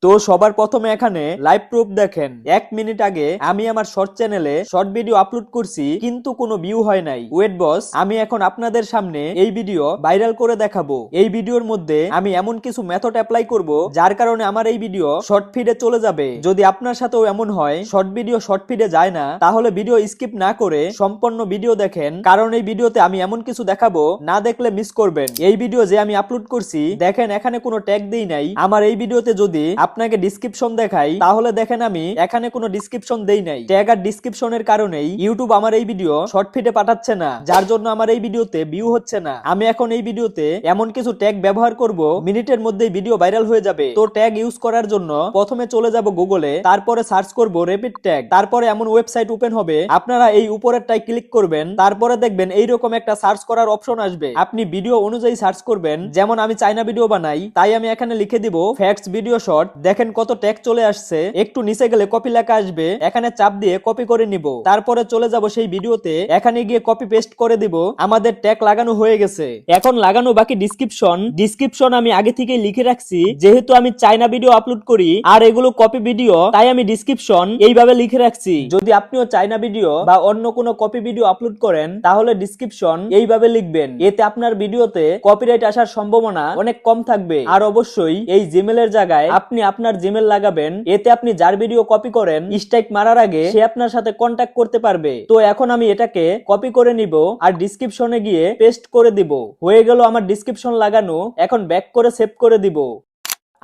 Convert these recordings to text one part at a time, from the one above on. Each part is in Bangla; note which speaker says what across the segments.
Speaker 1: তো সবার প্রথমে এখানে লাইভ প্রুফ দেখেন। 1 মিনিট আগে আমি আমার শর্ট চ্যানেলে শর্ট ভিডিও আপলোড করছি, কিন্তু কোনো ভিউ হয় নাই। ওয়েট বস, আমি এখন আপনাদের সামনে এই ভিডিও ভাইরাল করে দেখাবো। এই ভিডিওর মধ্যে আমি এমন কিছু মেথড অ্যাপ্লাই করব যার কারণে আমার এই ভিডিও শর্ট ফিডে চলে যাবে। যদি আপনার সাথেও এমন হয় শর্ট ভিডিও শর্ট ফিডে যায় না, তাহলে ভিডিও স্কিপ না করে সম্পূর্ণ ভিডিও দেখেন, কারণ এই ভিডিওতে আমি এমন কিছু দেখাবো, না দেখলে মিস করবেন। এই ভিডিও যে আমি আপলোড করছি দেখেন, এখানে কোনো ট্যাগ দেই নাই। আমার এই ভিডিওতে যদি আপনাকে ডেসক্রিপশন দেখাই, তাহলে দেখেন আমি এখানে কোনো ডেসক্রিপশন দেই নাই। ট্যাগ আর ডেসক্রিপশনের কারণেই ইউটিউব আমার এই ভিডিও শর্ট ফিডে পাঠাচ্ছে না, যার জন্য আমার এই ভিডিওতে ভিউ হচ্ছে না। আমি এখন এই ভিডিওতে এমন কিছু ট্যাগ ব্যবহার করব, মিনিটের মধ্যেই ভিডিও ভাইরাল হয়ে যাবে। তো ট্যাগ ইউজ করার জন্য প্রথমে চলে যাব গুগলে, তারপরে সার্চ করব রেপিড ট্যাগ। তারপরে এমন ওয়েবসাইট ওপেন হবে, আপনারা এই উপরেরটাই ক্লিক করবেন। তারপরে দেখবেন এইরকম একটা সার্চ করার অপশন আসবে, আপনি ভিডিও অনুযায়ী সার্চ করবেন। যেমন আমি চাইনা ভিডিও বানাই, তাই আমি এখানে লিখে দিব ফ্যাক্টস ভিডিও শর্ট। দেখেন কত ট্যাগ চলে আসছে। একটু নিচে গেলে কপি লেখা আসবে, এখানে চাপ দিয়ে কপি করে নিব। তারপরে চলে যাব সেই ভিডিওতে, এখানে গিয়ে কপি পেস্ট করে দিব। আমাদের ট্যাগ লাগানো হয়ে গেছে। এখন লাগানো বাকি ডিসক্রিপশন আমি আগে থেকেই লিখে রাখছি, যেহেতু আমি চাইনা ভিডিও আপলোড করি আর এগুলো কপি ভিডিও, তাই আমি ডিসক্রিপশন এইভাবে লিখে রাখছি। যদি আপনিও চাইনা ভিডিও বা অন্য কোনো কপি ভিডিও আপলোড করেন, তাহলে ডিসক্রিপশন এইভাবে লিখবেন। এতে আপনার ভিডিওতে কপিরাইট আসার সম্ভাবনা অনেক কম থাকবে। আর অবশ্যই এই জিমেলের জায়গায় আপনি আপনার জিমেল লাগাবেন, এতে আপনি যার ভিডিও কপি করেন স্ট্রাইক মারার আগে সে আপনার সাথে কন্ট্যাক্ট করতে পারবে। তো এখন আমি এটাকে কপি করে নিব আর ডিসক্রিপশনে গিয়ে পেস্ট করে দিব। হয়ে গেল আমার ডিসক্রিপশন লাগানো। এখন ব্যাক করে সেভ করে দিব।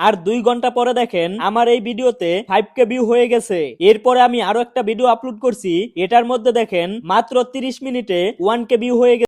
Speaker 1: আর 2 ঘন্টা পরে দেখেন আমার এই ভিডিওতে 5K ভিউ হয়ে গেছে। এরপরে আমি আরো একটা ভিডিও আপলোড করছি, এটার মধ্যে দেখেন মাত্র 30 মিনিটে 1K ভিউ হয়ে গেছে।